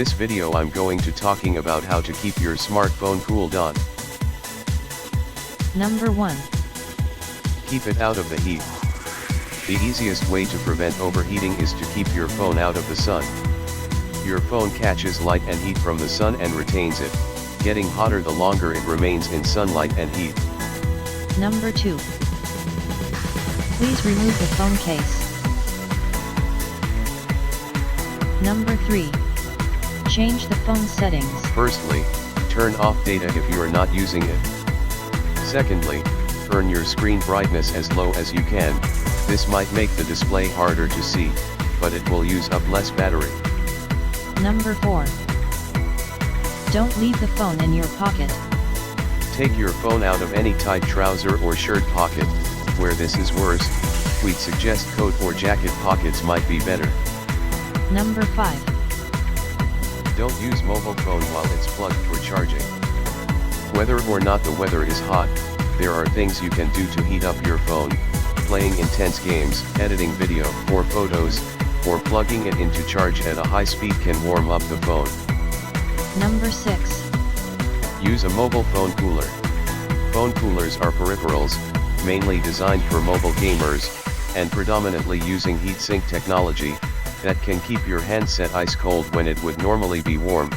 this video I'm going to talking about how to keep your smartphone cooled on. Number 1. Keep it out of the heat. The easiest way to prevent overheating is to keep your phone out of the sun. Your phone catches light and heat from the sun and retains it, getting hotter the longer it remains in sunlight and heat. Number 2. Please remove the phone case. Number 3. Change the phone settings. Firstly, turn off data if you are not using it. Secondly, turn your screen brightness as low as you can. This might make the display harder to see, but it will use up less battery. Number 4. Don't leave the phone in your pocket. Take your phone out of any tight trouser or shirt pocket. Where this is worse, we'd suggest coat or jacket pockets might be better. Number 5. Don't use mobile phone while it's plugged for charging. Whether or not the weather is hot, there are things you can do to heat up your phone. Playing intense games, editing video or photos, or plugging it into charge at a high speed can warm up the phone. Number 6. Use a mobile phone cooler. Phone coolers are peripherals, mainly designed for mobile gamers, and predominantly using heatsink technology, that can keep your handset ice cold when it would normally be warm.